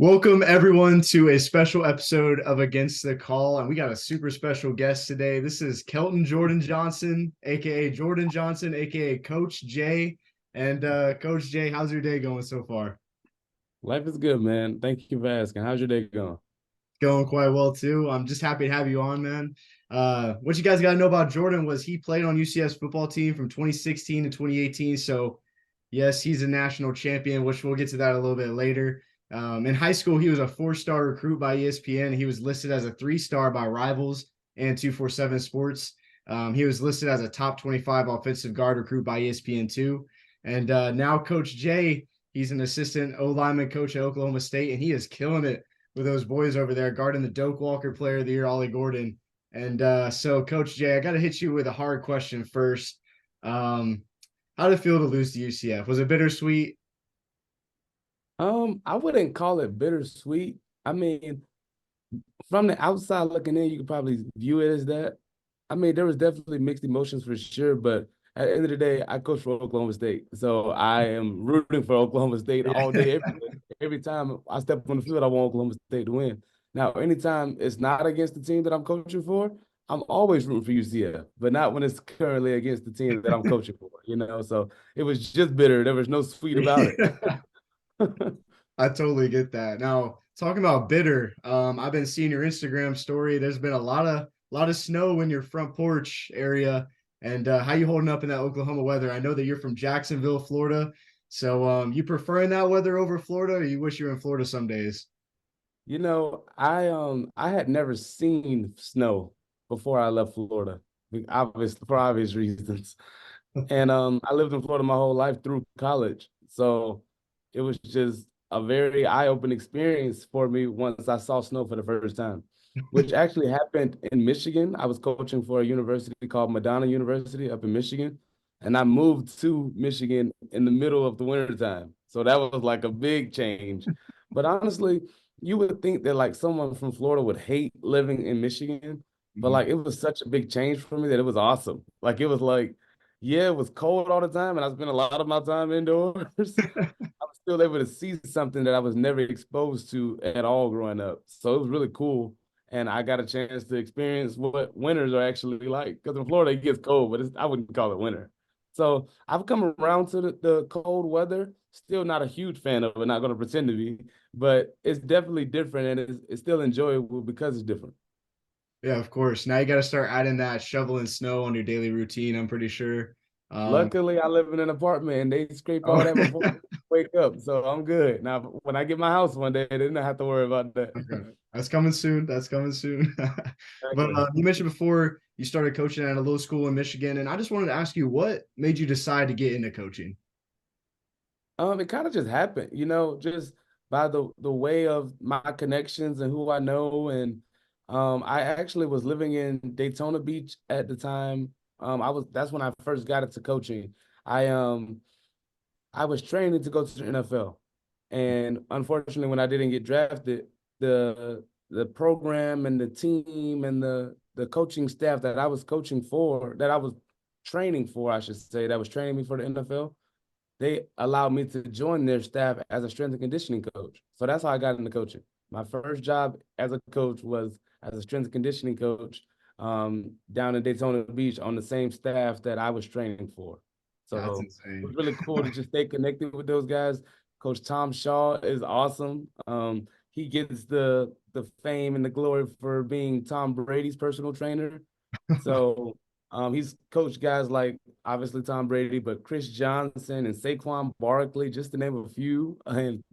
Welcome everyone to a special episode of Against the Call, and we got a super special guest today. This is Kelton Jordan Johnson, aka Jordan Johnson, aka Coach J. And Coach J, how's your day going so far? Life is good, man. Thank you for asking. How's your day going? Going quite well too. I'm just happy to have you on, man. What you guys got to know about Jordan was he played on UCF's football team from 2016 to 2018. So, yes, he's a national champion, which we'll get to that a little bit later. In high school, he was a four-star recruit by ESPN. He was listed as a three-star by Rivals and 247 Sports. He was listed as a top 25 offensive guard recruit by ESPN too. And now Coach Jay, he's an assistant O lineman coach at Oklahoma State, and he is killing it with those boys over there, guarding the Doak Walker Player of the Year, Ollie Gordon. And so, Coach Jay, I got to hit you with a hard question first. How did it feel to lose to UCF? Was it bittersweet? I wouldn't call it bittersweet. I mean, from the outside looking in, you could probably view it as that. I mean, there was definitely mixed emotions for sure, but at the end of the day, I coach for Oklahoma State. So I am rooting for Oklahoma State all Yeah. day, every day. Every time I step on the field, I want Oklahoma State to win. Now, anytime it's not against the team that I'm coaching for, I'm always rooting for UCF, but not when it's currently against the team that I'm coaching for. So it was just bitter. There was no sweet about it. I totally get that. Now, talking about bitter, I've been seeing your Instagram story. There's been a lot of snow in your front porch area. And how you holding up in that Oklahoma weather? I know that you're from Jacksonville, Florida. So you preferring that weather over Florida, or you wish you were in Florida some days? I had never seen snow before I left Florida, for obvious reasons. And I lived in Florida my whole life through college. So it was just a very eye-opening experience for me once I saw snow for the first time, which actually happened in Michigan. I was coaching for a university called Madonna University up in Michigan, and I moved to Michigan in the middle of the wintertime. So that was like a big change. But honestly, you would think that like someone from Florida would hate living in Michigan, but Mhm. like it was such a big change for me that it was awesome. Like it was like, yeah, it was cold all the time, and I spent a lot of my time indoors. I was still able to see something that I was never exposed to at all growing up. So it was really cool. And I got a chance to experience what winters are actually like. Because in Florida, it gets cold, but I wouldn't call it winter. So I've come around to the cold weather. Still not a huge fan of it, not going to pretend to be, but it's definitely different and it's still enjoyable because it's different. Yeah, of course. Now you got to start adding that shoveling snow on your daily routine, I'm pretty sure. Um, Luckily, I live in an apartment and they scrape oh, all that before I wake up. So I'm good. Now, when I get my house one day, then I have to worry about that. okay. That's coming soon. That's coming soon. But Exactly. you mentioned before you started coaching at a little school in Michigan, and I just wanted to ask you what made you decide to get into coaching? It kind of just happened, just by the way of my connections and who I know. And I actually was living in Daytona Beach at the time. That's when I first got into coaching. I um I was training to go to the NFL. And unfortunately, when I didn't get drafted, the program and the team and the coaching staff that I was coaching for, that I was training for, I should say, that was training me for the NFL, they allowed me to join their staff as a strength and conditioning coach. So that's how I got into coaching. My first job as a coach was as a strength and conditioning coach down in Daytona Beach on the same staff that I was training for. That's So it insane. was really cool to just stay connected with those guys. Coach Tom Shaw is awesome. He gets the fame and the glory for being Tom Brady's personal trainer. So he's coached guys like obviously Tom Brady, but Chris Johnson and Saquon Barkley, just to name a few. And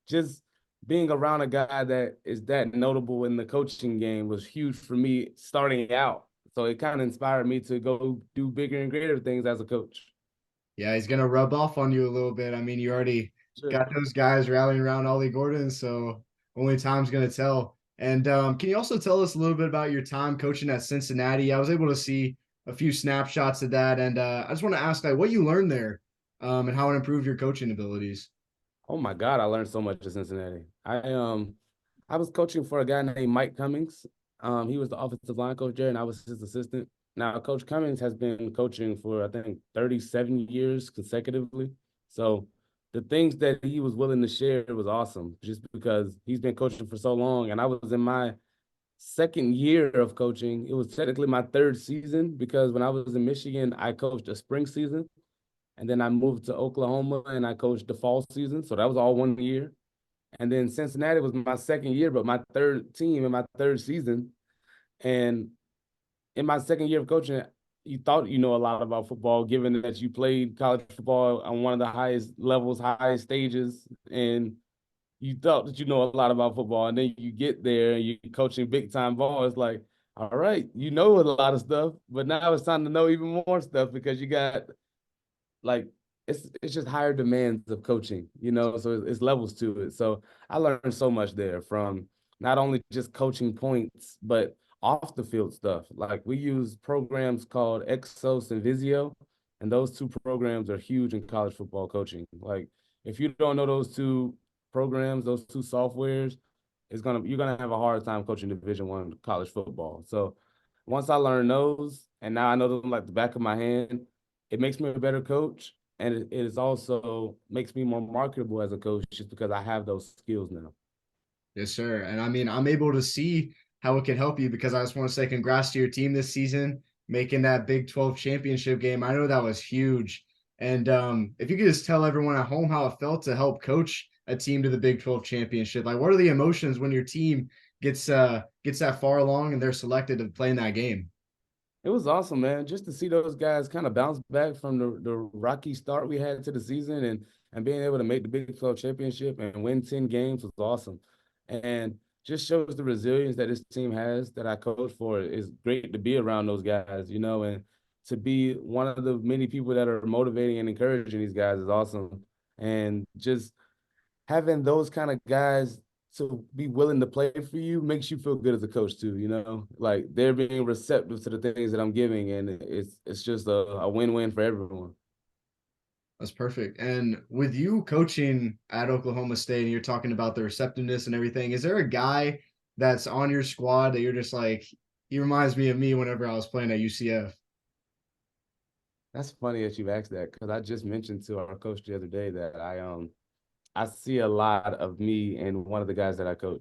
just being around a guy that is that notable in the coaching game was huge for me starting out. So it kind of inspired me to go do bigger and greater things as a coach. Yeah, he's gonna rub off on you a little bit. I mean, you already Sure. got those guys rallying around Ollie Gordon, so only time's gonna tell. And can you also tell us a little bit about your time coaching at Cincinnati? I was able to see a few snapshots of that, and I just want to ask, like, what you learned there, and how it improved your coaching abilities. Oh my God, I learned so much at Cincinnati. I was coaching for a guy named Mike Cummings. He was the offensive line coach there, and I was his assistant. Now, Coach Cummings has been coaching for I think 37 years consecutively. So the things that he was willing to share was awesome just because he's been coaching for so long. And I was in my second year of coaching. It was technically my third season because when I was in Michigan, I coached a spring season. And then I moved to Oklahoma and I coached the fall season. So that was all 1 year. And then Cincinnati was my second year, but my third team in my third season. And in my second year of coaching, you thought you know a lot about football, given that you played college football on one of the highest levels, highest stages, and you thought that you know a lot about football. And then you get there and you're coaching big time ball. It's like, all right, you know a lot of stuff, but now it's time to know even more stuff because you got like it's just higher demands of coaching, so it's levels to it. So I learned so much there from not only just coaching points, but off the field stuff. Like we use programs called Exos and Visio, and those two programs are huge in college football coaching. Like if you don't know those two programs, those two softwares, you're gonna have a hard time coaching Division I college football. So once I learned those, and now I know them like the back of my hand, it makes me a better coach, and it is also makes me more marketable as a coach just because I have those skills now. Yes, sir. And I mean, I'm able to see how it can help you because I just want to say congrats to your team this season, making that Big 12 championship game. I know that was huge. And if you could just tell everyone at home how it felt to help coach a team to the Big 12 championship, like what are the emotions when your team gets that far along and they're selected to play in that game? It was awesome, man. Just to see those guys kind of bounce back from the rocky start we had to the season and being able to make the Big 12 championship and win 10 games was awesome. And just shows the resilience that this team has that I coach for. It's great to be around those guys, and to be one of the many people that are motivating and encouraging these guys is awesome. And just having those kind of guys to be willing to play for you makes you feel good as a coach too. Like they're being receptive to the things that I'm giving, and it's just a win-win for everyone. That's perfect. And with you coaching at Oklahoma State and you're talking about the receptiveness and everything, is there a guy that's on your squad that you're just like, he reminds me of me whenever I was playing at UCF? That's funny that you've asked that because I just mentioned to our coach the other day that I see a lot of me in one of the guys that I coach.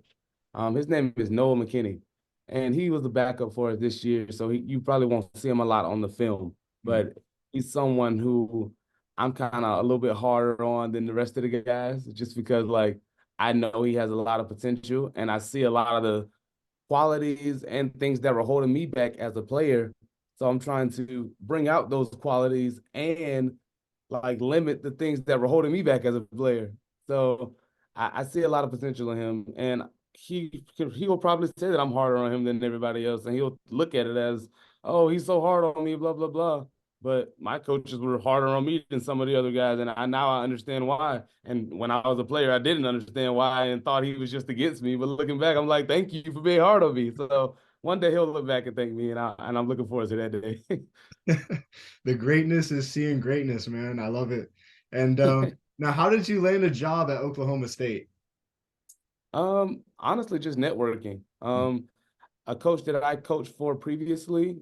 His name is Noah McKinney, and he was the backup for us this year, so you probably won't see him a lot on the film, Mhm. but he's someone who I'm kind of a little bit harder on than the rest of the guys, just because like I know he has a lot of potential, and I see a lot of the qualities and things that were holding me back as a player. So I'm trying to bring out those qualities and like limit the things that were holding me back as a player. So I see a lot of potential in him, and he will probably say that I'm harder on him than everybody else, and he'll look at it as, oh, he's so hard on me, blah blah blah. But my coaches were harder on me than some of the other guys, and I understand why. And when I was a player, I didn't understand why and thought he was just against me. But looking back, I'm like, thank you for being hard on me. So one day he'll look back and thank me, and I'm looking forward to that day. The greatness is seeing greatness, man. I love it. And now, how did you land a job at Oklahoma State? Honestly, just networking. A coach that I coached for previously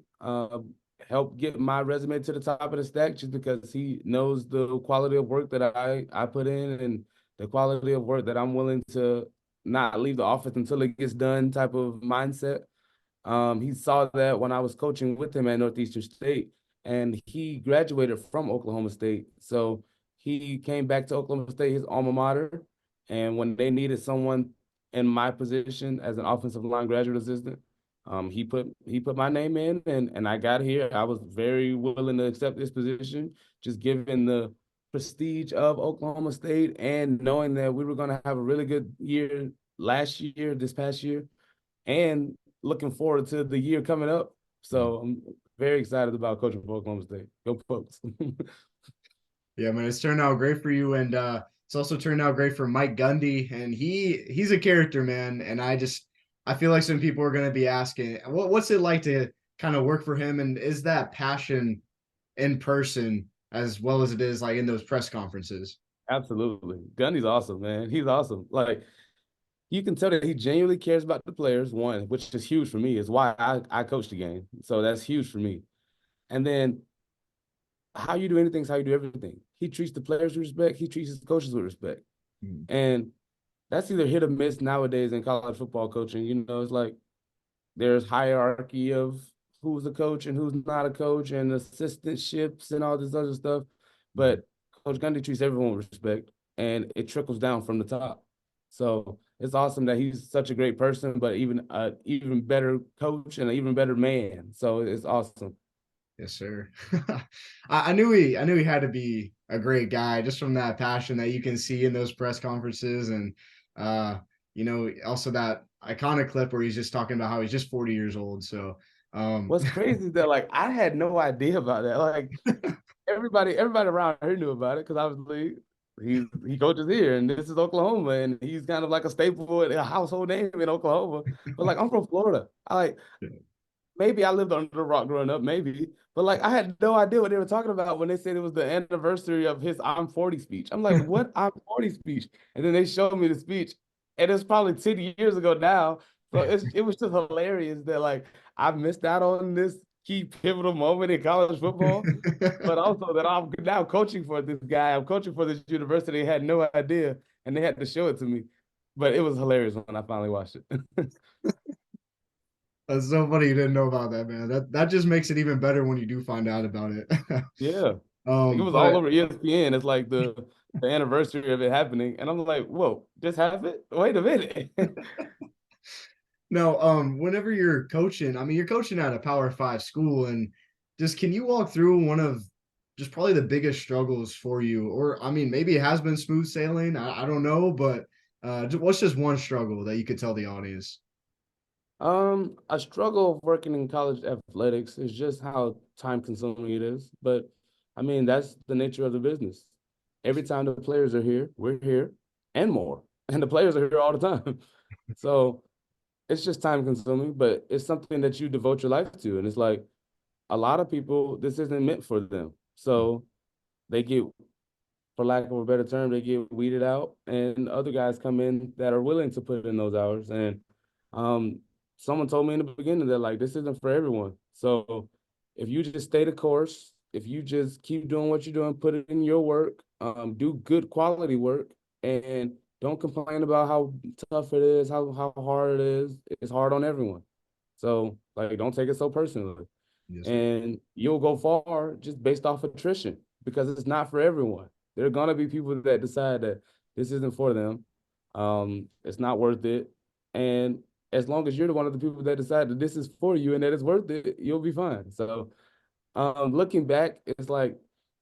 helped get my resume to the top of the stack just because he knows the quality of work that I put in and the quality of work that I'm willing to not leave the office until it gets done type of mindset. He saw that when I was coaching with him at Northeastern State, and he graduated from Oklahoma State. So he came back to Oklahoma State, his alma mater, and when they needed someone in my position as an offensive line graduate assistant, he put my name in, and I got here. I was very willing to accept this position, just given the prestige of Oklahoma State and knowing that we were going to have a really good year last year, this past year, and looking forward to the year coming up. So I'm very excited about coaching for Oklahoma State. Go Pokes. Yeah, man, it's turned out great for you, and it's also turned out great for Mike Gundy, and he's a character, man. And I feel like some people are going to be asking, what's it like to kind of work for him, and is that passion in person as well as it is like in those press conferences? Absolutely. Gundy's awesome, man. He's awesome. Like you can tell that he genuinely cares about the players, one, which is huge for me, is why I coach the game. So that's huge for me. And then how you do anything is how you do everything. he treats the players with respect. He treats his coaches with respect. Mm. And that's either hit or miss nowadays in college football coaching. You know, it's like there's hierarchy of who's a coach and who's not a coach and assistantships and all this other stuff. Mm. But Coach Gundy treats everyone with respect and it trickles down from the top. So it's awesome that he's such a great person, but even better coach and an even better man. So it's awesome. Yes, sir. I knew he had to be a great guy just from that passion that you can see in those press conferences, and uh, also that iconic clip where he's just talking about how he's just 40 years old. So, What's crazy is that like I had no idea about that. Like everybody around here knew about it because obviously he coaches here and this is Oklahoma and he's kind of like a staple, a household name in Oklahoma. But like I'm from Florida. I like maybe I lived under the rock growing up, maybe. But like I had no idea what they were talking about when they said it was the anniversary of his I'm 40 speech. I'm like, what I'm 40 speech? And then they showed me the speech. And it's probably 10 years ago now. So it was just hilarious that like I missed out on this key pivotal moment in college football. But also that I'm now coaching for this guy. I'm coaching for this university. I had no idea. And they had to show it to me. But it was hilarious when I finally watched it. That's so funny you didn't know about that, man. That just makes it even better when you do find out about it. Yeah. Like it was all But over ESPN. It's like the anniversary of it happening. And I'm like, whoa, this happened? Wait a minute. no, whenever you're coaching, I mean, you're coaching at a Power Five school, and just can you walk through one of just probably the biggest struggles for you, or I mean, maybe it has been smooth sailing. I don't know, but what's just one struggle that you could tell the audience? A struggle of working in college athletics is just how time consuming it is. But I mean, that's the nature of the business. Every time the players are here, we're here and more. And the players are here all the time. So it's just time consuming, but it's something that you devote your life to. And it's like a lot of people, this isn't meant for them. So they get, for lack of a better term, they get weeded out, and other guys come in that are willing to put in those hours. And um, someone told me in the beginning that like this isn't for everyone. So if you just stay the course, if you just keep doing what you're doing, put it in your work, do good quality work, and don't complain about how tough it is, how hard it is. It's hard on everyone. So like, don't take it so personally, Yes, sir. and you'll go far just based off attrition because it's not for everyone. There are gonna be people that decide that this isn't for them. It's not worth it. And as long as you're the one of the people that decide that this is for you and that it's worth it, you'll be fine. So looking back, it's like,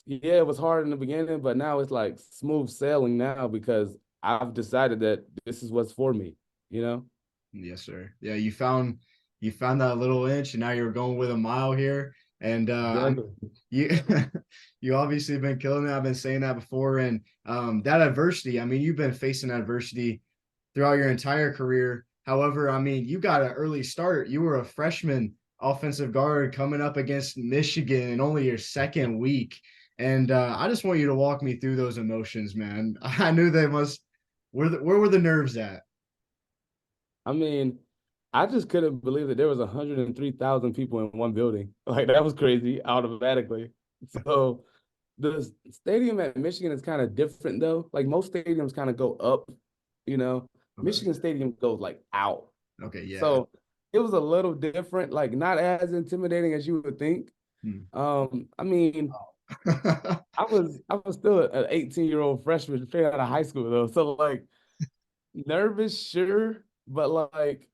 yeah, it was hard in the beginning, but now it's like smooth sailing now because I've decided that this is what's for me, you know? Yes, sir. Yeah, you found that little inch, and now you're going with a mile here. And Exactly. you you obviously been killing it. I've been saying that before, and that adversity. I mean, you've been facing adversity throughout your entire career. However, I mean, you got an early start. You were a freshman offensive guard coming up against Michigan in only your second week. And I just want you to walk me through those emotions, man. I knew they must. Where were the nerves at? I mean, I just couldn't believe that there was 103,000 people in one building. Like that was crazy automatically. So the stadium at Michigan is kind of different though. Like most stadiums kind of go up, you know. Okay. Michigan Stadium goes like out. Okay. Yeah. So it was a little different, like not as intimidating as you would think. Hmm. I mean, I was still an 18-year-old freshman straight out of high school though. So like nervous, sure, but like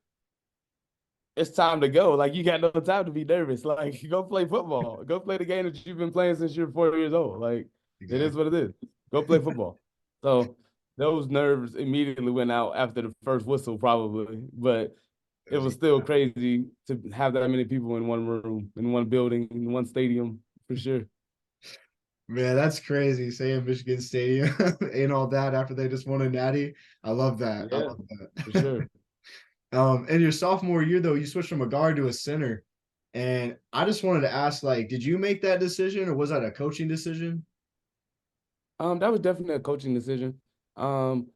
it's time to go. Like you got no time to be nervous. Like go play football. Go play the game that you've been playing since you're 4 years old. Like it is Exactly. what it is. Go play football. So those nerves immediately went out after the first whistle, probably. But it was still crazy to have that many people in one room, in one building, in one stadium, for sure. Man, that's crazy. Saying Michigan Stadium and all that after they just won a natty. I love that. I Yeah, love for that. sure. In your sophomore year, though, you switched from a guard to a center. And I just wanted to ask, like, did you make that decision or was that a coaching decision? That was definitely a coaching decision. Um,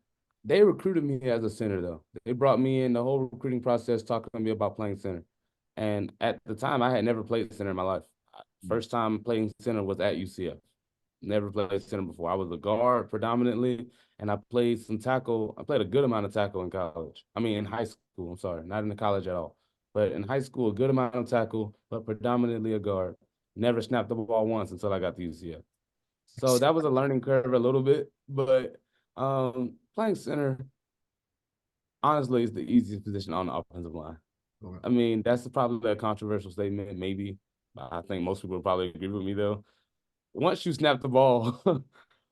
they recruited me as a center though. They brought me in the whole recruiting process, talking to me about playing center. And at the time, I had never played center in my life. First time playing center was at UCF. Never played center before. I was a guard predominantly, and I played some tackle. I played a good amount of tackle in college. I mean, in high school. I'm sorry, not in the college at all. But in high school, a good amount of tackle, but predominantly a guard. Never snapped the ball once until I got to UCF. So that was a learning curve a little bit, but playing center honestly is the easiest position on the offensive line. I mean, that's probably a controversial statement, maybe. I think most people would probably agree with me though. Once you snap the ball,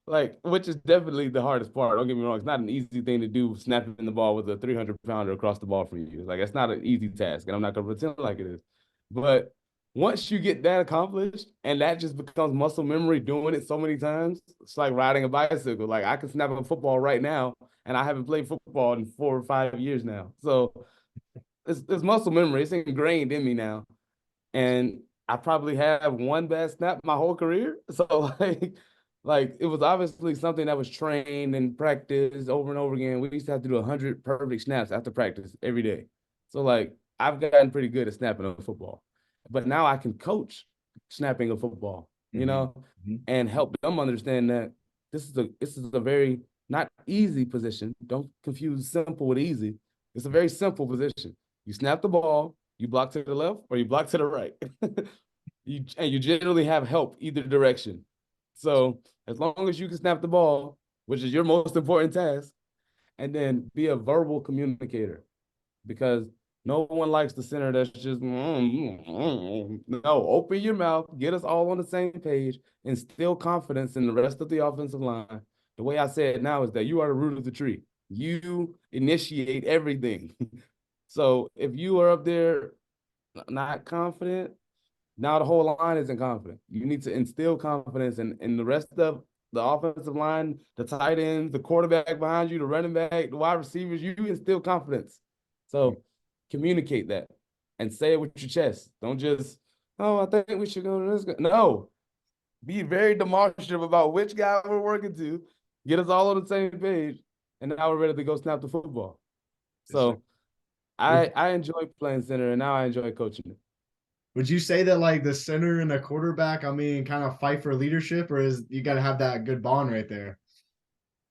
like, which is definitely the hardest part. Don't get me wrong; it's not an easy thing to do, snapping the ball with a 300-pounder across the ball from you. Like, it's not an easy task, and I'm not gonna pretend like it is. But once you get that accomplished, and that just becomes muscle memory, doing it so many times, it's like riding a bicycle. Like, I can snap a football right now, and I haven't played football in 4 or 5 years now. So it's muscle memory. It's ingrained in me now, and I probably have one bad snap my whole career. So like it was obviously something that was trained and practiced over and over again. We used to have to do 100 perfect snaps after practice every day. So like I've gotten pretty good at snapping a football, but now I can coach snapping a football, Mm-hmm. Mm-hmm. and help them understand that this is a very not easy position. Don't confuse simple with easy. It's a very simple position. You snap the ball, you block to the left or you block to the right. You generally have help either direction. So as long as you can snap the ball, which is your most important task, and then be a verbal communicator, because no one likes the center that's just no. Open your mouth, get us all on the same page, instill confidence in the rest of the offensive line. The way I say it now is that you are the root of the tree. You initiate everything. So if you are up there not confident, now the whole line isn't confident. You need to instill confidence in the rest of the offensive line, the tight ends, the quarterback behind you, the running back, the wide receivers. You instill confidence. So communicate that and say it with your chest. Don't just, oh, I think we should go to this guy. No, be very demonstrative about which guy we're working to, get us all on the same page, and now we're ready to go snap the football. Yes, sir. So I enjoy playing center, and now I enjoy coaching it. Would you say that like the center and the quarterback, I mean, kind of fight for leadership, or is you got to have that good bond right there?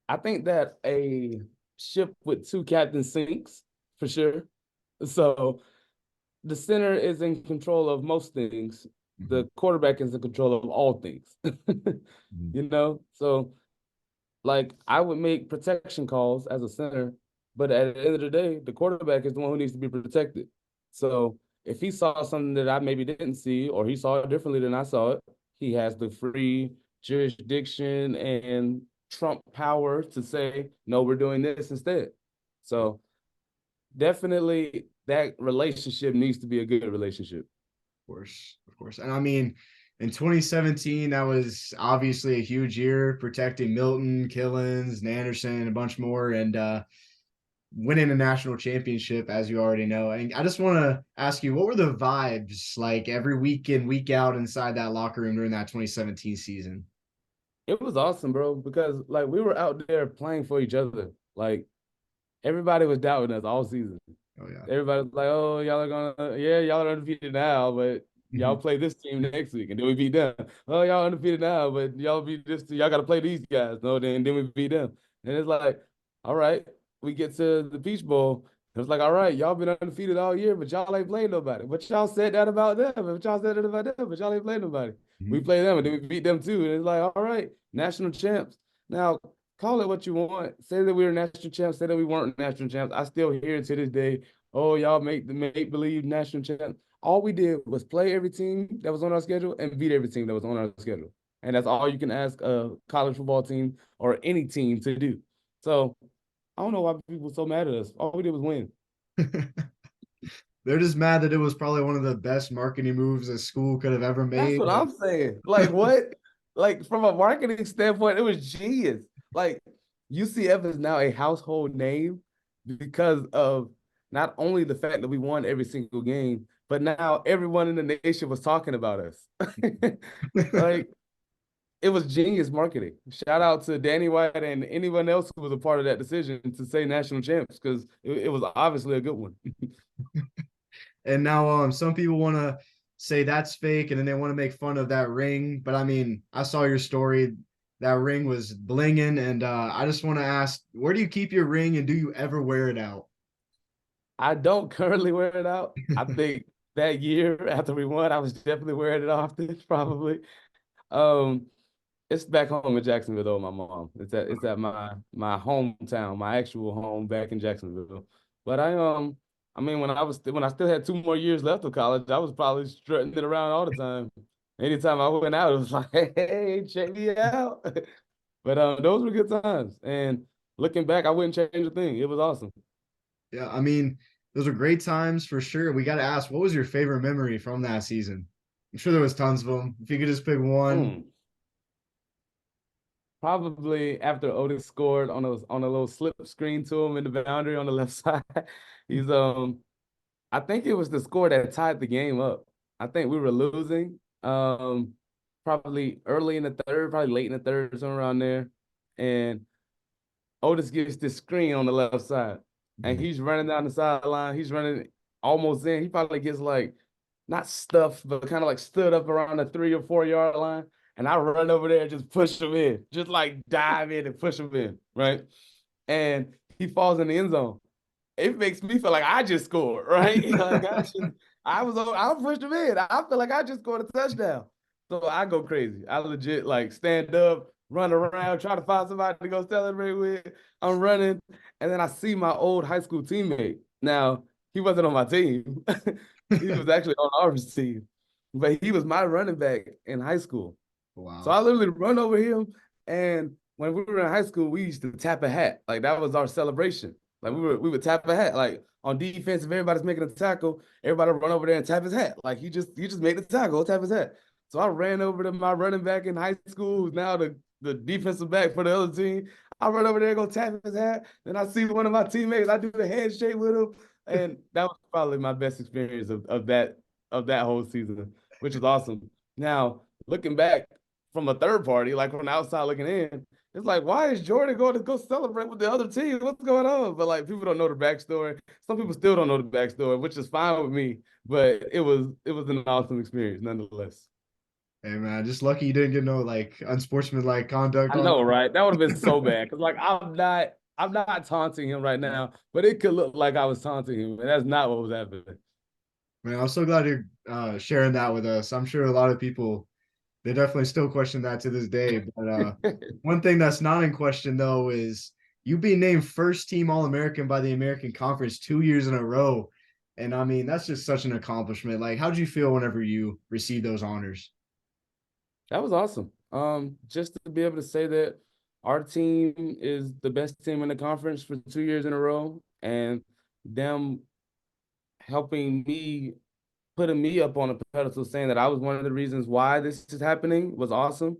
I think that a ship with two captains sinks for sure. So the center is in control of most things. Mm-hmm. The quarterback is in control of all things. Mm-hmm. So like I would make protection calls as a center, but at the end of the day, the quarterback is the one who needs to be protected. So if he saw something that I maybe didn't see, or he saw it differently than I saw it, he has the free jurisdiction and trump power to say, no, we're doing this instead. So definitely that relationship needs to be a good relationship. Of course, of course. And I mean, in 2017, that was obviously a huge year protecting Milton, Killens, and Anderson, and a bunch more, and winning a national championship, as you already know. And I just want to ask you, what were the vibes like every week in, week out inside that locker room during that 2017 season? It was awesome, bro, because like we were out there playing for each other. Like everybody was doubting us all season. Oh yeah. Everybody was like, "Oh, y'all are gonna, yeah, y'all are undefeated now, but y'all play this team next week, and then we beat them. Oh, y'all undefeated now, but y'all beat this. Y'all got to play these guys. No, then we beat them. And it's like, all right, we get to the Peach Bowl. It's like, all right, y'all been undefeated all year, but y'all ain't played nobody. But y'all said that about them, but y'all said that about them, but y'all ain't played nobody. We Mm-hmm. play them, and then we beat them too. And it's like, all right, national champs. Now, call it what you want. Say that we were national champs. Say that we weren't national champs. I still hear it to this day. Oh, y'all make the make believe national champs. All we did was play every team that was on our schedule and beat every team that was on our schedule. And that's all you can ask a college football team or any team to do. So I don't know why people are so mad at us. All we did was win. They're just mad that it was probably one of the best marketing moves a school could have ever That's made. what I'm saying. Like what? Like from a marketing standpoint, it was genius. Like UCF is now a household name because of not only the fact that we won every single game, but now everyone in the nation was talking about us. Like it was genius marketing. Shout out to Danny White and anyone else who was a part of that decision to say national champs because it was obviously a good one. And now some people want to say that's fake and then they want to make fun of that ring. But I mean, I saw your story. that ring was blinging. And I just want to ask, where do you keep your ring, and do you ever wear it out? I don't currently wear it out. I think that year after we won, I was definitely wearing it often, probably. Um, it's back home in Jacksonville though, my mom. It's at my hometown, my actual home back in Jacksonville. But I mean when I still had 2 more years left of college, I was probably strutting it around all the time. Anytime I went out, it was like, hey, check me out. But those were good times. And looking back, I wouldn't change a thing. It was awesome. Yeah, I mean, those are great times for sure. We got to ask, what was your favorite memory from that season? I'm sure there was tons of them. If you could just pick one. Mm. Probably after Otis scored on a little slip screen to him in the boundary on the left side. He's I think it was the score that tied the game up. I think we were losing. Probably early in the third, probably late in the third, somewhere around there. And Otis gets this screen on the left side. And Mhm. he's running down the sideline. He's running almost in. He probably gets like not stuffed, but kind of like stood up around the 3 or 4 yard line. And I run over there and just push him in, just like dive in and push him in, right? And he falls in the end zone. It makes me feel like I just scored, right? Like I pushed him in. I feel like I just scored a touchdown. So I go crazy. I legit like stand up, run around, try to find somebody to go celebrate with. I'm running, and then I see my old high school teammate. Now he wasn't on my team. He was actually on our team, but he was my running back in high school. So Wow. I literally run over him, and when we were in high school, we used to tap a hat. Like that was our celebration. Like we would tap a hat. Like on defense, if everybody's making a tackle, everybody run over there and tap his hat. Like he just made the tackle, tap his hat. So I ran over to my running back in high school, who's now the defensive back for the other team. I run over there, go tap his hat. Then I see one of my teammates. I do the handshake with him, and that was probably my best experience of that whole season, which was awesome. Now looking back from a third party, like from the outside looking in, it's like, why is Jordan going to go celebrate with the other team? What's going on? But like people don't know the backstory. Some people still don't know the backstory, which is fine with me. But it was an awesome experience nonetheless. Hey man, just lucky you didn't get no like unsportsmanlike conduct I on. know, right? That would have been so bad. Cause like I'm not taunting him right now, but it could look like I was taunting him, and that's not what was happening. Man, I'm so glad you're sharing that with us. I'm sure a lot of people they definitely still question that to this day. But one thing that's not in question though is you being named first team All American by the American Conference 2 years in a row. And I mean, that's just such an accomplishment. Like, how'd you feel whenever you received those honors? That was awesome. Just to be able to say that our team is the best team in the conference for 2 years in a row, and them helping me, putting me up on a pedestal, saying that I was one of the reasons why this is happening was awesome.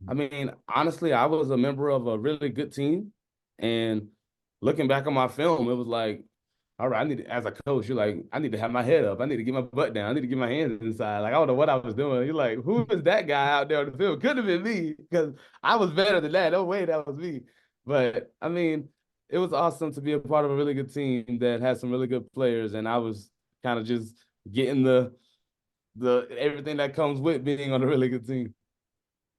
I mean, honestly, I was a member of a really good team, and looking back on my film, it was like, all right, as a coach, you're like, I need to have my head up. I need to get my butt down. I need to get my hands inside. Like, I don't know what I was doing. You're like, who is that guy out there on the field? Could have been me because I was better than that. No way that was me. But I mean, it was awesome to be a part of a really good team that had some really good players. And I was kind of just getting the everything that comes with being on a really good team.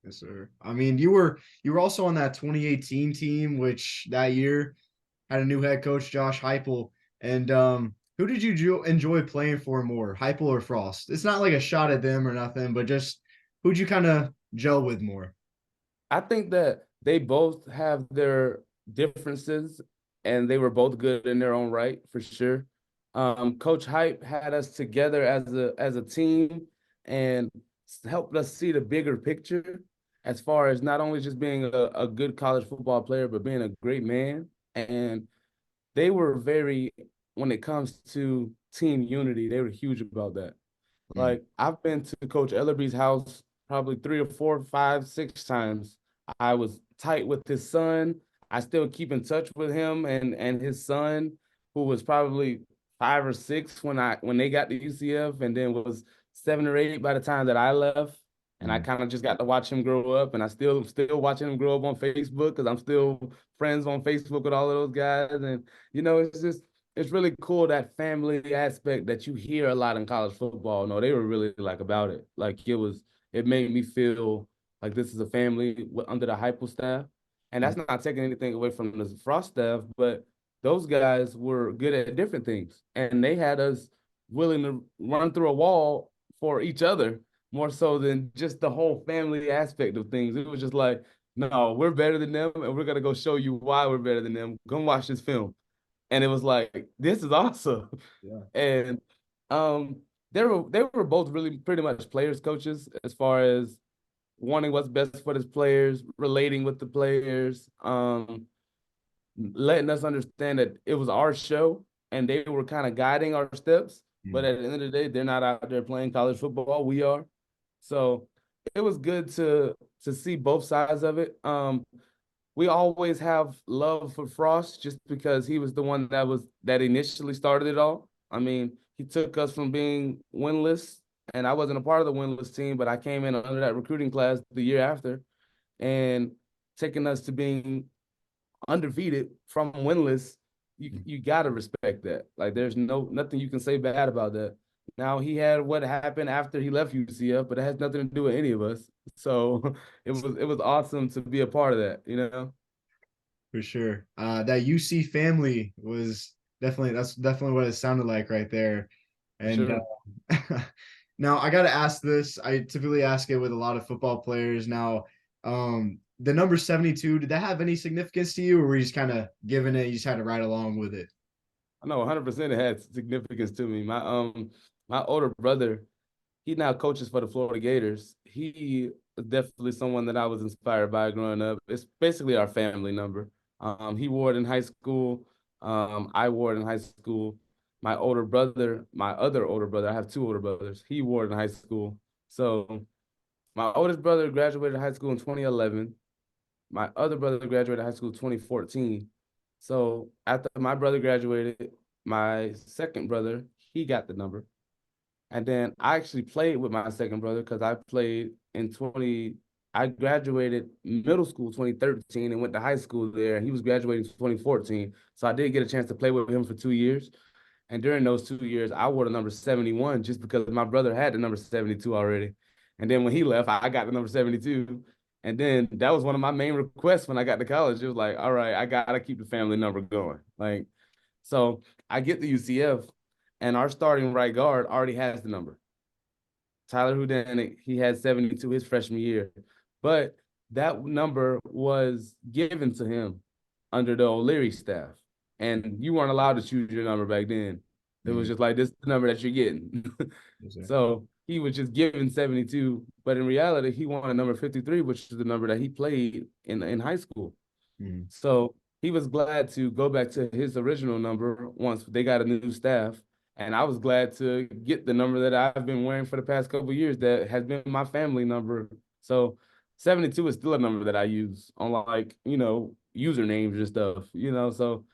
Yes, sir. I mean, you were also on that 2018 team, which that year had a new head coach, Josh Heupel. And who did you enjoy playing for more, Heupel or Frost? It's not like a shot at them or nothing, but just who'd you kind of gel with more? I think that they both have their differences and they were both good in their own right for sure. Coach Hype had us together as a team and helped us see the bigger picture as far as not only just being a good college football player, but being a great man. And they were very, when it comes to team unity, they were huge about that. Mm, Like I've been to Coach Ellerby's house probably 3 or 4, 5, 6 times. I was tight with his son. I still keep in touch with him and his son, who was probably 5 or 6 when they got to UCF, and then was 7 or 8 by the time that I left. And I mm. kind of just got to watch him grow up, and I still watching him grow up on Facebook because I'm still friends on Facebook with all of those guys. And it's really cool that family aspect that you hear a lot in college football. No, they were really like about it. Like it made me feel Like this is a family under the Heupel staff, and that's not taking anything away from the Frost staff, but those guys were good at different things, and they had us willing to run through a wall for each other more so than just the whole family aspect of things. It was just like, no, we're better than them, and we're gonna go show you why we're better than them. Come watch this film. And it was like, this is awesome. Yeah. And um, they were both really pretty much players coaches as far as wanting what's best for the players, relating with the players, letting us understand that it was our show and they were kind of guiding our steps. But Mm. at the end of the day, they're not out there playing college football. We are. So it was good to see both sides of it. We always have love for Frost just because he was the one that initially started it all. I mean, he took us from being winless, and I wasn't a part of the winless team, but I came in under that recruiting class the year after, and taking us to being undefeated from winless. You gotta respect that. Like, there's nothing you can say bad about that. Now he had what happened after he left UCF, but it has nothing to do with any of us. So it was awesome to be a part of that, you know? For sure. That UC family was that's definitely what it sounded like right there. For And sure. now I got to ask this. I typically ask it with a lot of football players. Now, the number 72, did that have any significance to you, or were you just kind of given it? You just had to ride along with it? I know 100% it had significance to me. My older brother, he now coaches for the Florida Gators. He was definitely someone that I was inspired by growing up. It's basically our family number. He wore it in high school. I wore it in high school. My older brother, my other older brother, I have two older brothers. He wore it in high school. So my oldest brother graduated high school in 2011. My other brother graduated high school in 2014. So after my brother graduated, my second brother, he got the number. And then I actually played with my second brother because I graduated middle school 2013 and went to high school there. And he was graduating 2014. So I did get a chance to play with him for 2 years. And during those 2 years, I wore the number 71 just because my brother had the number 72 already. And then when he left, I got the number 72. And then that was one of my main requests when I got to college. It was like, all right, I gotta keep the family number going. Like, so I get to UCF, and our starting right guard already has the number. Tyler Houdinick, he had 72 his freshman year. But that number was given to him under the O'Leary staff. And you weren't allowed to choose your number back then. It was Mm. just like, this is the number that you're getting. Yes, sir. So he was just given 72. But in reality, he wanted number 53, which is the number that he played in high school. Mm. So he was glad to go back to his original number once they got a new staff. And I was glad to get the number that I've been wearing for the past couple of years that has been my family number. So 72 is still a number that I use on, like, usernames and stuff, so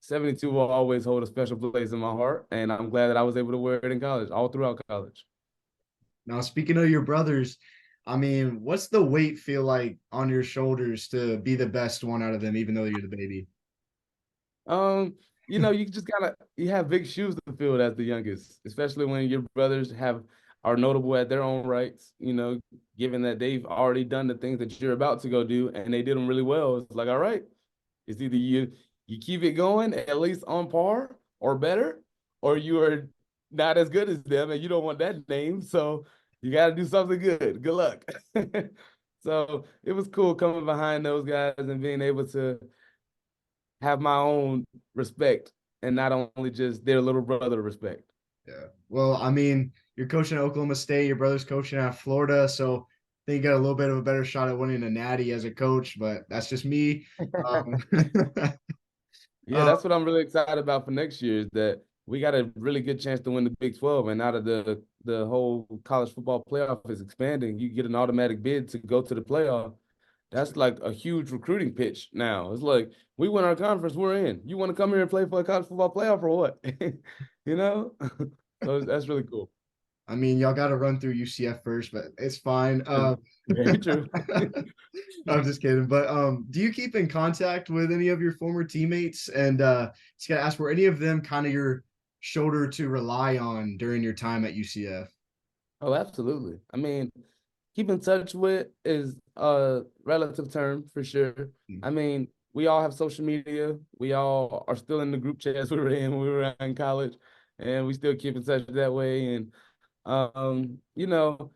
72 will always hold a special place in my heart. And I'm glad that I was able to wear it in college, all throughout college. Now, speaking of your brothers, I mean, what's the weight feel like on your shoulders to be the best one out of them, even though you're the baby? Um, you have big shoes to fill as the youngest, especially when your brothers are notable at their own rights, given that they've already done the things that you're about to go do and they did them really well. It's like, all right, it's either you keep it going at least on par or better, or you are not as good as them and you don't want that name. So you got to do something good. Good luck. So it was cool coming behind those guys and being able to have my own respect and not only just their little brother respect. Yeah. Well, I mean, you're coaching at Oklahoma State, your brother's coaching at Florida, so I think you got a little bit of a better shot at winning a natty as a coach, but that's just me. Um, Yeah, uh, that's what I'm really excited about for next year is that we got a really good chance to win the Big 12. And now that the whole college football playoff is expanding, you get an automatic bid to go to the playoff. That's like a huge recruiting pitch now. It's like, we win our conference, we're in. You want to come here and play for a college football playoff or what? You know? So that's really cool. I mean, y'all got to run through UCF first, but it's fine. Very true. I'm just kidding. But do you keep in contact with any of your former teammates? And just gotta ask, were any of them kind of your shoulder to rely on during your time at UCF? Oh, absolutely. I mean, keep in touch with is a relative term for sure. I mean, we all have social media. We all are still in the group chats we were in when we were in college, and we still keep in touch that way. And you know,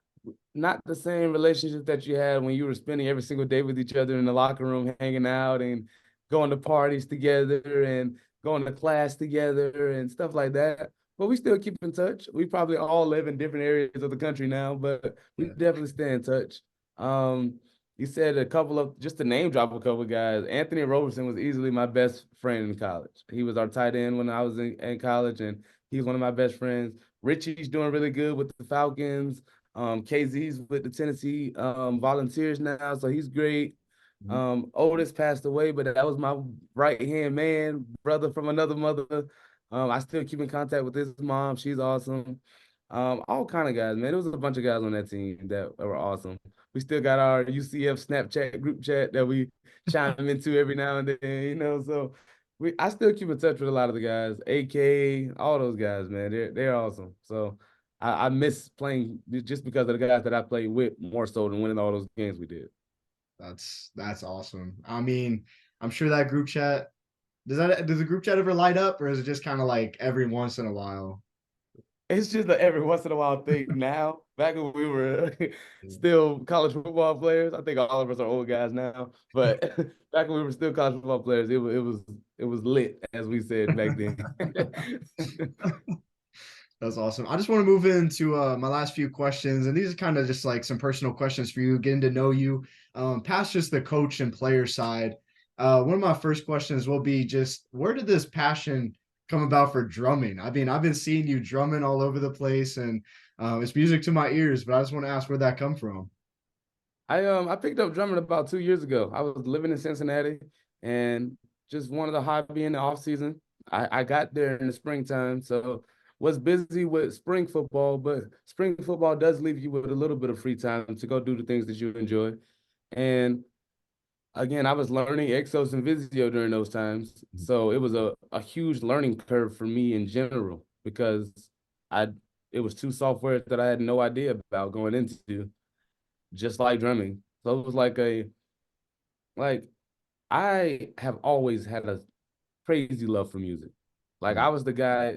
not the same relationship that you had when you were spending every single day with each other in the locker room, hanging out and going to parties together and going to class together and stuff like that. But we still keep in touch. We probably all live in different areas of the country now, but we Yeah, definitely stay in touch. Um, you said a couple of, just to name drop a couple of guys. Anthony Roberson was easily my best friend in college. He was our tight end when I was in college, and he's one of my best friends. Richie's doing really good with the Falcons. KZ's with the Tennessee Volunteers now, so he's great. mhm, Otis passed away, but that was my right hand man, brother from another mother. I still keep in contact with his mom. She's awesome. All kind of guys, man. There was a bunch of guys on that team that were awesome. We still got our UCF Snapchat group chat that we chime into every now and then. So I still keep in touch with a lot of the guys, AK, all those guys, man. They're awesome. So I miss playing just because of the guys that I played with more so than winning all those games we did. that's awesome. I mean, I'm sure that group chat does the group chat ever light up, or is it just kind of like every once in a while? It's just a every once in a while thing now. Back when we were still college football players, I think all of us are old guys now. But back when we were still college football players, it was lit, as we said back then. That's awesome. I just want to move into my last few questions, and these are kind of just like some personal questions for you, getting to know you, past just the coach and player side. One of my first questions will be just where did this passion come about for drumming? I mean, I've been seeing you drumming all over the place, and it's music to my ears. But I just want to ask where that come from. I picked up drumming about 2 years ago. I was living in Cincinnati and just wanted a hobby in the off season. I got there in the springtime, so was busy with spring football, but spring football does leave you with a little bit of free time to go do the things that you enjoy. And again, I was learning Exos and Visio during those times. So it was a huge learning curve for me in general because I it was two softwares that I had no idea about going into, just like drumming. So it was like I have always had a crazy love for music. Like I was the guy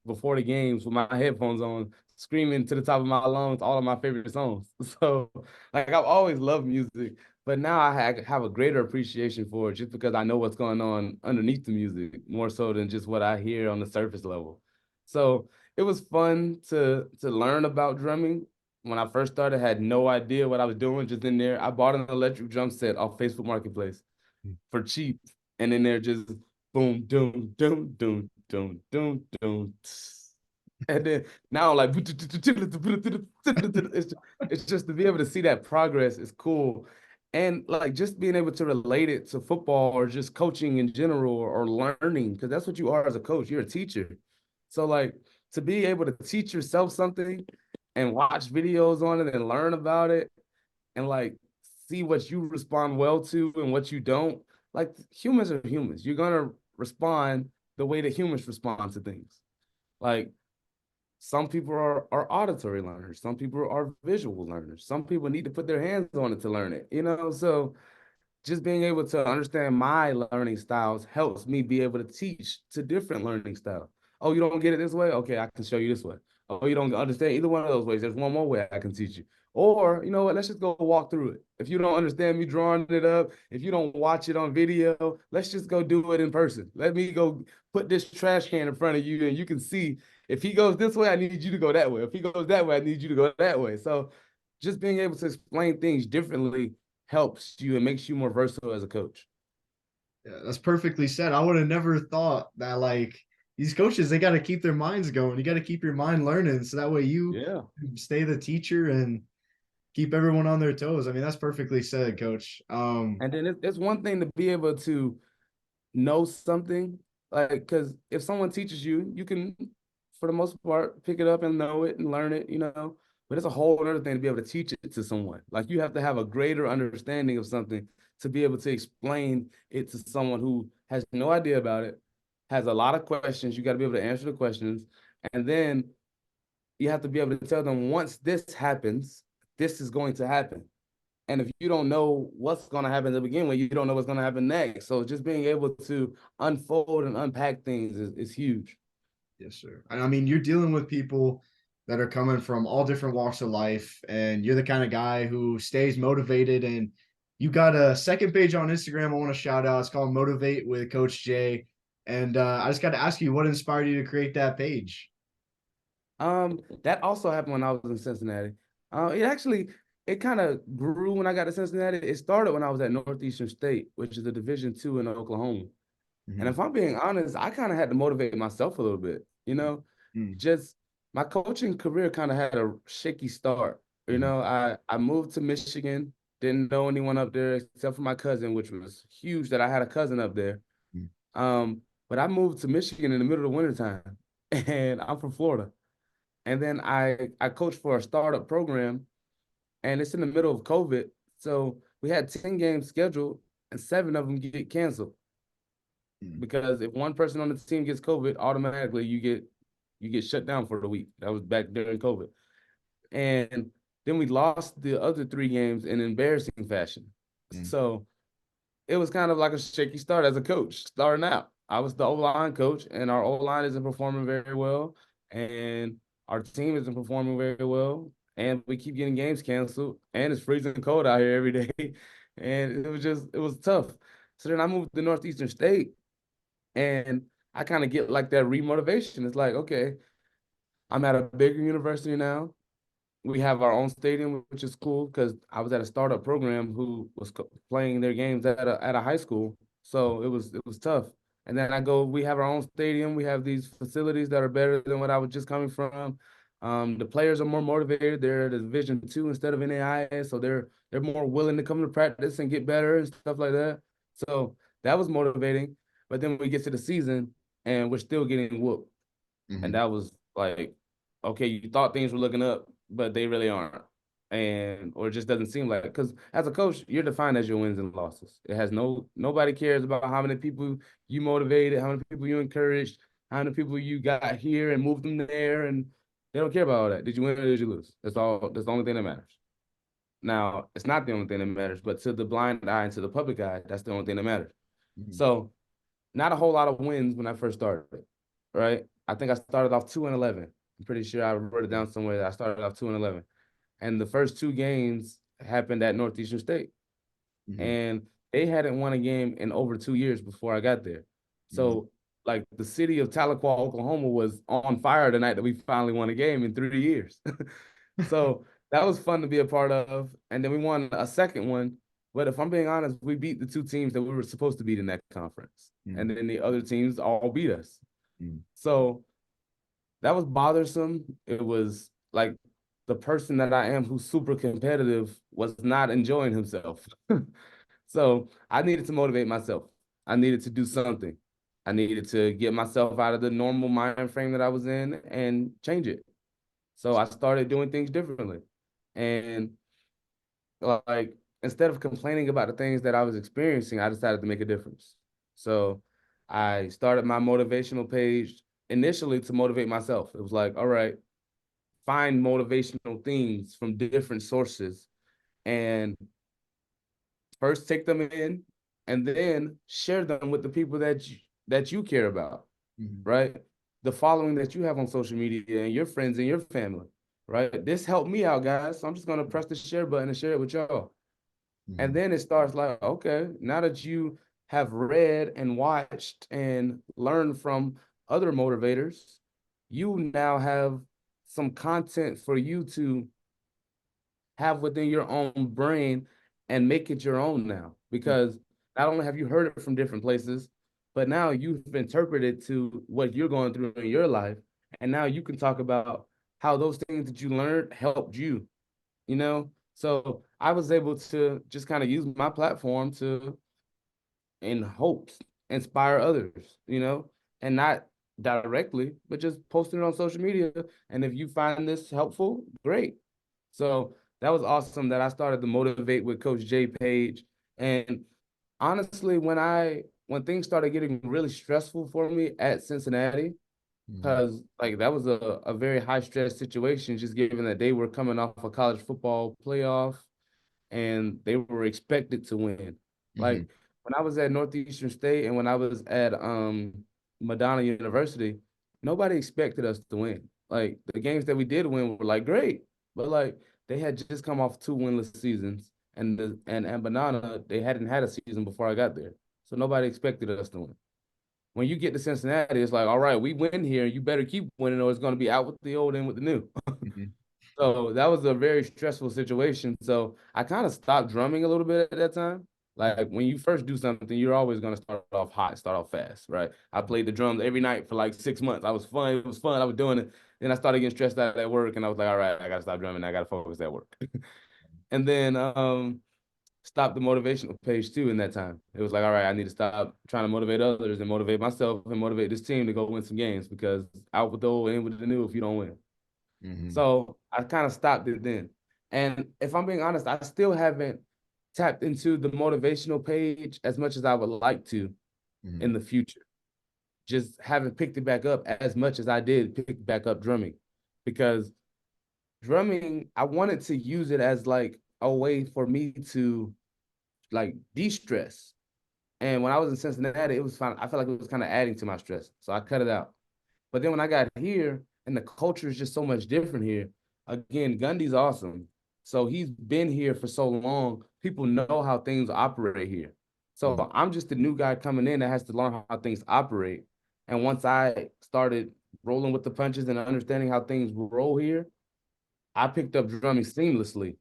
before the games with my headphones on, screaming to the top of my lungs all of my favorite songs. So like I've always loved music, but now I have a greater appreciation for it just because I know what's going on underneath the music more so than just what I hear on the surface level. So it was fun to learn about drumming. When I first started, I had no idea what I was doing, just in there. I bought an electric drum set off Facebook Marketplace for cheap, and then they're just boom, doom, doom, doom, doom, doom, doom. And then now, like, it's just to be able to see that progress is cool. And like just being able to relate it to football or just coaching in general or learning, because that's what you are as a coach. You're a teacher. So, like, to be able to teach yourself something and watch videos on it and learn about it and like see what you respond well to and what you don't. Like humans are humans. You're gonna respond the way that humans respond to things. Like some people are auditory learners, some people are visual learners, some people need to put their hands on it to learn it. So just being able to understand my learning styles helps me be able to teach to different learning styles. Oh, you don't get it this way? Okay, I can show you this way. Oh, you don't understand either one of those ways. There's one more way I can teach you. Or, you know what, let's just go walk through it. If you don't understand me drawing it up, if you don't watch it on video, let's just go do it in person. Let me go put this trash can in front of you and you can see if he goes this way, I need you to go that way. If he goes that way, I need you to go that way. So just being able to explain things differently helps you and makes you more versatile as a coach. Yeah, that's perfectly said. I would have never thought that like these coaches, they got to keep their minds going. You got to keep your mind learning so that way you Yeah. stay the teacher and keep everyone on their toes. I mean, that's perfectly said, coach. And then it's one thing to be able to know something, like, because if someone teaches you, you can, for the most part, pick it up and know it and learn it. But it's a whole other thing to be able to teach it to someone. Like you have to have a greater understanding of something to be able to explain it to someone who has no idea about it, has a lot of questions. You got to be able to answer the questions. And then you have to be able to tell them once this happens, this is going to happen. And if you don't know what's going to happen to begin with, you don't know what's going to happen next. So just being able to unfold and unpack things is huge. Yes, sir. And I mean, you're dealing with people that are coming from all different walks of life, and you're the kind of guy who stays motivated. And you got a second page on Instagram I want to shout out. It's called Motivate with Coach Jay. And I just got to ask you, what inspired you to create that page? That also happened when I was in Cincinnati. It kind of grew when I got to Cincinnati. It started when I was at Northeastern State, which is a Division II in Oklahoma. And Mm-hmm. if I'm being honest, I kind of had to motivate myself a little bit. Just my coaching career kind of had a shaky start. Mm-hmm. I moved to Michigan, didn't know anyone up there except for my cousin, which was huge that I had a cousin up there. But I moved to Michigan in the middle of the wintertime, and I'm from Florida. And then I coached for a startup program, and it's in the middle of COVID. So we had 10 games scheduled, and 7 of them get canceled because if one person on the team gets COVID, automatically you get shut down for the week. That was back during COVID. And then we lost the other 3 games in embarrassing fashion. So it was kind of like a shaky start as a coach starting out. I was the O-line coach, and our O-line isn't performing very well, and our team isn't performing very well, and we keep getting games canceled, and it's freezing cold out here every day, and it was tough. So then I moved to Northeastern State, and I kind of get like that remotivation. It's like, okay, I'm at a bigger university now. We have our own stadium, which is cool because I was at a startup program who was playing their games at a high school, so it was tough. And then we have our own stadium. We have these facilities that are better than what I was just coming from. The players are more motivated. They're at a Division II instead of NAIA, so they're more willing to come to practice and get better and stuff like that. So that was motivating. But then we get to the season and we're still getting whooped. And Mm-hmm. that was like, okay, you thought things were looking up, but they really aren't. Or it just doesn't seem like it. Because as a coach, you're defined as your wins and losses. It has nobody cares about how many people you motivated, how many people you encouraged, how many people you got here and moved them there. And they don't care about all that. Did you win or did you lose? That's the only thing that matters. Now, it's not the only thing that matters, but to the blind eye and to the public eye, that's the only thing that matters. Mm-hmm. So not a whole lot of wins when I first started, right? I think I started off 2-11. I'm pretty sure I wrote it down somewhere that I started off 2-11. And the first 2 games happened at Northeastern State. Mm-hmm. And they hadn't won a game in over 2 years before I got there. Mm-hmm. So, like, the city of Tahlequah, Oklahoma was on fire the night that we finally won a game in 3 years. So that was fun to be a part of. And then we won a second one. But if I'm being honest, we beat the 2 teams that we were supposed to beat in that conference. And then the other teams all beat us. Mm-hmm. So that was bothersome. It was like the person that I am who's super competitive was not enjoying himself. So I needed to motivate myself. I needed to do something. I needed to get myself out of the normal mind frame that I was in and change it. So I started doing things differently. And like instead of complaining about the things that I was experiencing, I decided to make a difference. So I started my motivational page initially to motivate myself. It was like, all right, find motivational things from different sources and first take them in and then share them with the people that you care about, Mm-hmm. right? The following that you have on social media and your friends and your family, right? This helped me out, guys. So I'm just gonna press the share button and share it with y'all. And Mm-hmm. then it starts like, okay, now that you have read and watched and learned from other motivators, you now have some content for you to have within your own brain and make it your own now. Because not only have you heard it from different places, but now you've interpreted to what you're going through in your life. And now you can talk about how those things that you learned helped you. So I was able to just kind of use my platform to, in hopes, inspire others, and not directly, but just posting it on social media. And if you find this helpful, great. So that was awesome that I started to motivate with Coach J page. And honestly, when things started getting really stressful for me at Cincinnati, Mhm. because like that was a very high stress situation, just given that they were coming off a college football playoff and they were expected to win. Mhm. Like when I was at Northeastern State and when I was at Madonna University, nobody expected us to win. Like the games that we did win were like great, but like they had just come off two winless seasons, and and Banana they hadn't had a season before I got there, so nobody expected us to win. When you get to Cincinnati, it's like, all right, we win here, you better keep winning, or it's going to be out with the old and with the new. Mhm. So that was a very stressful situation. So I kind of stopped drumming a little bit at that time. Like when you first do something, you're always gonna start off hot, start off fast, right? I played the drums every night for like 6 months. I was fun. It was fun. I was doing it. Then I started getting stressed out at work, and I was like, all right, I gotta stop drumming. I gotta focus at work. And then stopped the motivational page too in that time. It was like, all right, I need to stop trying to motivate others and motivate myself and motivate this team to go win some games because out with the old, in with the new if you don't win. Mhm. So I kind of stopped it then. And if I'm being honest, I still haven't tapped into the motivational page as much as I would like to Mhm. in the future. Just haven't picked it back up as much as I did pick back up drumming because drumming, I wanted to use it as like a way for me to like de-stress. And when I was in Cincinnati, it was fine. I felt like it was kind of adding to my stress. So I cut it out. But then when I got here, and the culture is just so much different here. Again, Gundy's awesome. So he's been here for so long. People know how things operate here. Mhm. So I'm just the new guy coming in that has to learn how things operate. And once I started rolling with the punches and understanding how things roll here, I picked up drumming seamlessly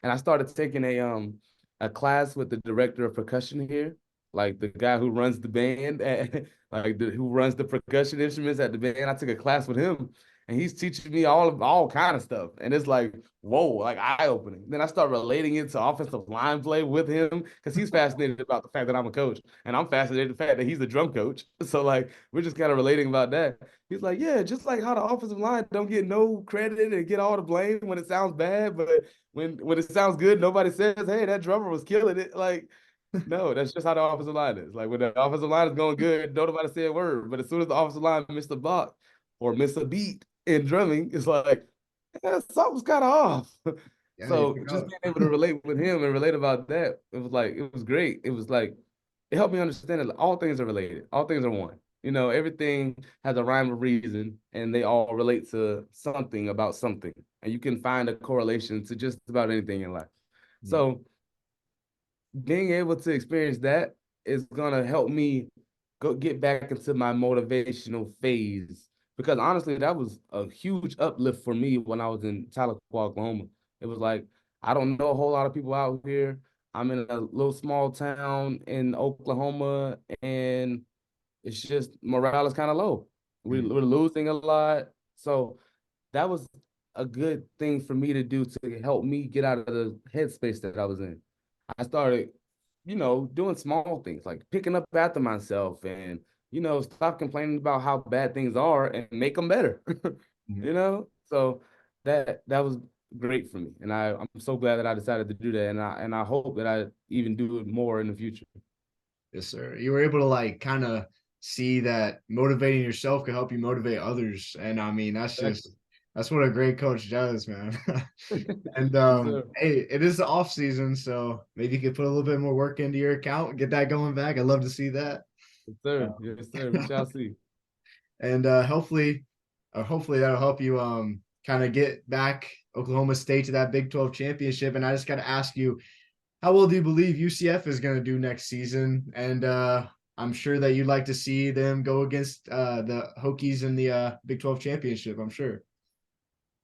and I started taking a class with the director of percussion here, like the guy who runs the band, who runs the percussion instruments at the band. I took a class with him, and he's teaching me all kind of stuff, and it's like whoa, like eye opening. Then I start relating it to offensive line play with him because he's fascinated about the fact that I'm a coach, and I'm fascinated with the fact that he's the drum coach. So like we're just kind of relating about that. He's like, yeah, just like how the offensive line don't get no credit and get all the blame when it sounds bad, but when it sounds good, nobody says, "Hey, that drummer was killing it." Like, no, that's just how the offensive line is. Like when the offensive line is going good, nobody say a word. But as soon as the offensive line missed a block or miss a beat in drumming, it's like something's kind of off. Yeah, you So pick just up. being able to relate with him and relate about that, it was like it was great. It was like it helped me understand that all things are related. All things are one. You know, everything has a rhyme or reason, and they all relate to something about something. And you can find a correlation to just about anything in life. Mhm. So being able to experience that is gonna help me go get back into my motivational phase. Because honestly, that was a huge uplift for me when I was in Tahlequah, Oklahoma. It was like I don't know a whole lot of people out here. I'm in a little small town in Oklahoma, and it's just morale is kind of low. Mhm. We're losing a lot. So that was a good thing for me to do to help me get out of the headspace that I was in. I started, doing small things like picking up after myself and, stop complaining about how bad things are and make them better. Mhm. So that was great for me. And I'm so glad that I decided to do that. And I hope that I even do it more in the future. Yes, sir. You were able to like kind of see that motivating yourself can help you motivate others. And I mean, Exactly. that's what a great coach does, man. And Yes, sir. hey, it is the off season, so maybe you could put a little bit more work into your account and get that going back. I'd love to see that. Yes, sir. Yes, sir. We shall see. And hopefully that'll help you kind of get back Oklahoma State to that Big 12 championship. And I just got to ask you, how well do you believe UCF is going to do next season? And I'm sure that you'd like to see them go against the Hokies in the Big 12 championship. I'm sure.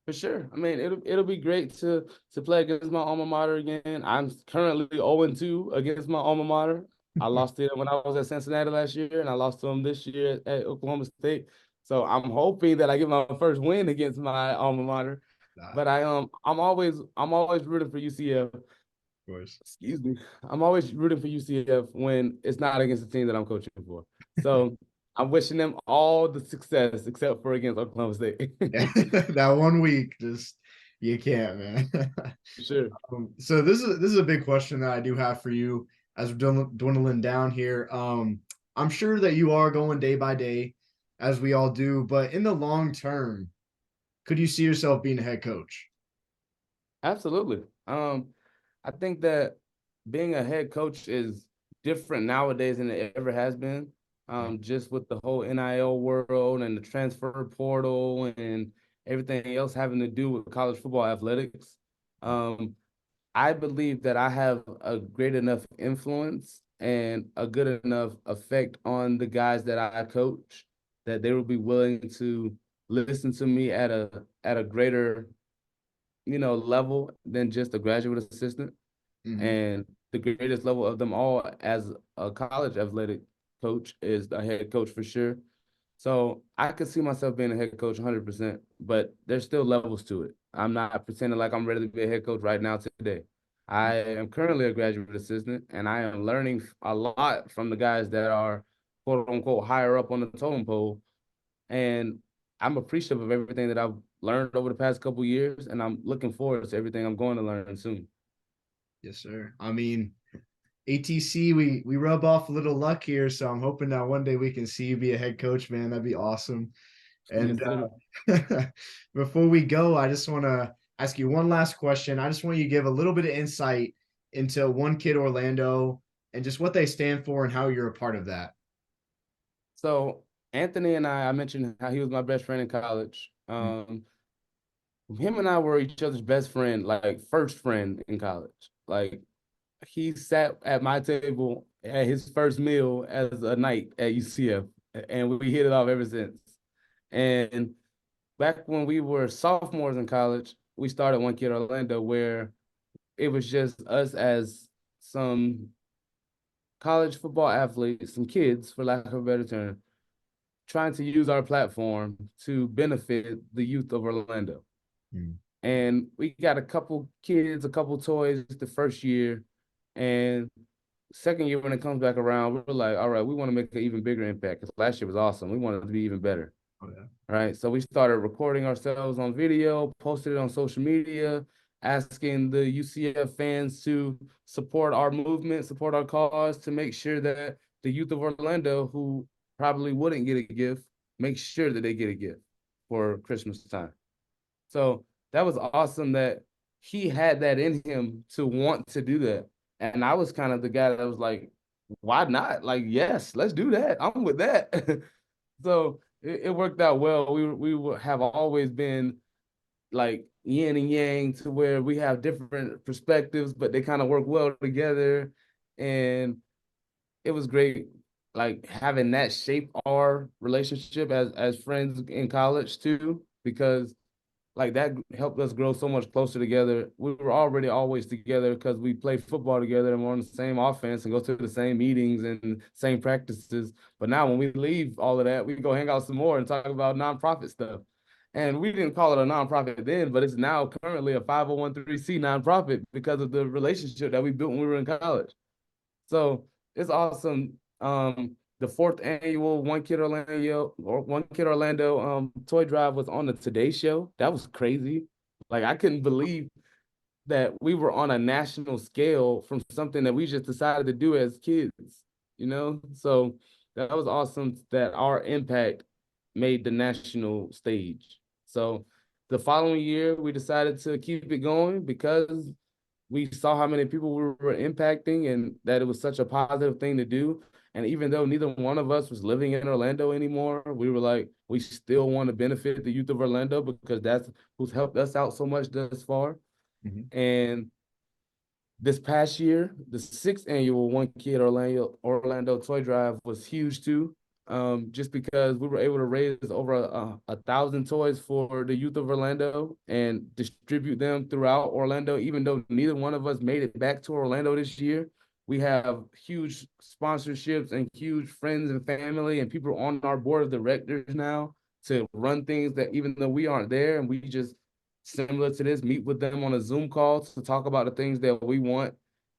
For sure. I mean, it'll be great to play against my alma mater again. I'm currently 0-2 against my alma mater. I lost to them when I was at Cincinnati last year, and I lost to them this year at Oklahoma State. So I'm hoping that I get my first win against my alma mater. Nah, But I'm always rooting for UCF. of course. Excuse me. I'm always rooting for UCF when it's not against the team that I'm coaching for. So I'm wishing them all the success except for against Oklahoma State. Yeah, that 1 week, just you can't, man. For sure. So this is a big question that I do have for you as we're dwindling down here. I'm sure that you are going day by day. as we all do. But in the long term, could you see yourself being a head coach? Absolutely. I think that being a head coach is different nowadays than it ever has been. Just with the whole NIL world and the transfer portal and everything else having to do with college football athletics. Um, I believe that I have a great enough influence and a good enough effect on the guys that I coach that they will be willing to listen to me at a greater, level than just a graduate assistant. Mm-hmm. And the greatest level of them all as a college athletic coach is a head coach for sure. So I could see myself being a head coach 100%, but there's still levels to it. I'm not pretending like I'm ready to be a head coach right now today. I am currently a graduate assistant, and I am learning a lot from the guys that are quote unquote higher up on the totem pole. And I'm appreciative of everything that I've learned over the past couple years, and I'm looking forward to everything I'm going to learn soon. Yes, sir. I mean, ATC, we rub off a little luck here, so I'm hoping that one day we can see you be a head coach, man. That'd be awesome. Yes, And sir. before we go, I just want to ask you one last question. I just want you to give a little bit of insight into One Kid Orlando and just what they stand for and how you're a part of that. So Anthony and I mentioned how he was my best friend in college. Him and I were each other's best friend, like first friend in college. Like he sat at my table at his first meal as a night at UCF, and we hit it off ever since. And back when we were sophomores in college, we started One Kid Orlando, where it was just us as some college football athletes, some kids, for lack of a better term, trying to use our platform to benefit the youth of Orlando. Mm. And we got a couple kids, a couple toys the first year. And second year, when it comes back around, we're like, all right, we want to make an even bigger impact because last year was awesome. We wanted it to be even better. Oh, yeah. All right. So we started recording ourselves on video, posted it on social media, asking the UCF fans to support our movement, support our cause to make sure that the youth of Orlando, who probably wouldn't get a gift, make sure that they get a gift for Christmas time. So that was awesome that he had that in him to want to do that. And I was kind of the guy that was like, why not? Like, yes, let's do that. I'm with that. So it worked out well. We have always been like yin and yang to where we have different perspectives, but they kind of work well together. And it was great, like having that shape our relationship as friends in college too, because like that helped us grow so much closer together. We were already always together because we play football together and we're on the same offense and go to the same meetings and same practices. But now when we leave all of that, we go hang out some more and talk about nonprofit stuff. And we didn't call it a nonprofit then, but it's now currently a 501c nonprofit because of the relationship that we built when we were in college. So it's awesome. The fourth annual One Kid Orlando toy drive was on the Today Show. That was crazy. Like I couldn't believe that we were on a national scale from something that we just decided to do as kids. So that was awesome that our impact made the national stage. So the following year we decided to keep it going because we saw how many people we were impacting and that it was such a positive thing to do. And even though neither one of us was living in Orlando anymore, we were like, we still want to benefit the youth of Orlando because that's who's helped us out so much thus far. Mm-hmm. And this past year, the sixth annual One Kid Orlando Toy Drive was huge too. Just because we were able to raise over 1,000 toys for the youth of Orlando and distribute them throughout Orlando, even though neither one of us made it back to Orlando this year. We have huge sponsorships and huge friends and family and people on our board of directors now to run things that even though we aren't there and we just similar to this, meet with them on a Zoom call to talk about the things that we want,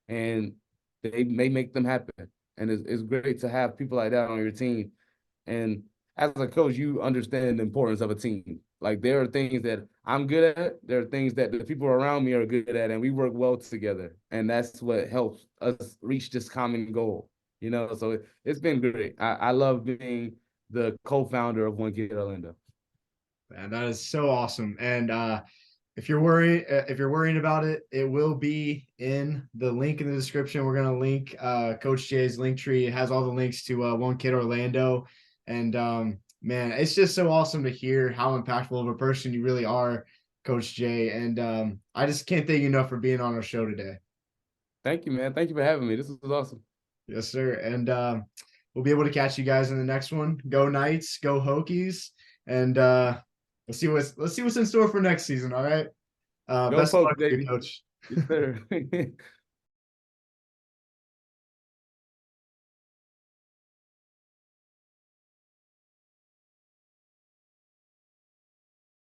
and they may make them happen. And it's great to have people like that on your team. And as a coach, you understand the importance of a team. Like there are things that I'm good at, there are things that the people around me are good at, and we work well together. And that's what helps us reach this common goal. So it's been great. I love being the co-founder of One Kid Orlando. Man, that is so awesome. And if you're worrying about it, it will be in the link in the description. We're gonna link Coach Jay's link tree. It has all the links to One Kid Orlando. And man, it's just so awesome to hear how impactful of a person you really are, Coach Jay. And I just can't thank you enough for being on our show today. Thank you, man. Thank you for having me. This was awesome. Yes, sir. And we'll be able to catch you guys in the next one. Go Knights, go Hokies, and let's see what's in store for next season. All right. Go Best of luck Pokes, to you, baby. Coach. Yes, sir.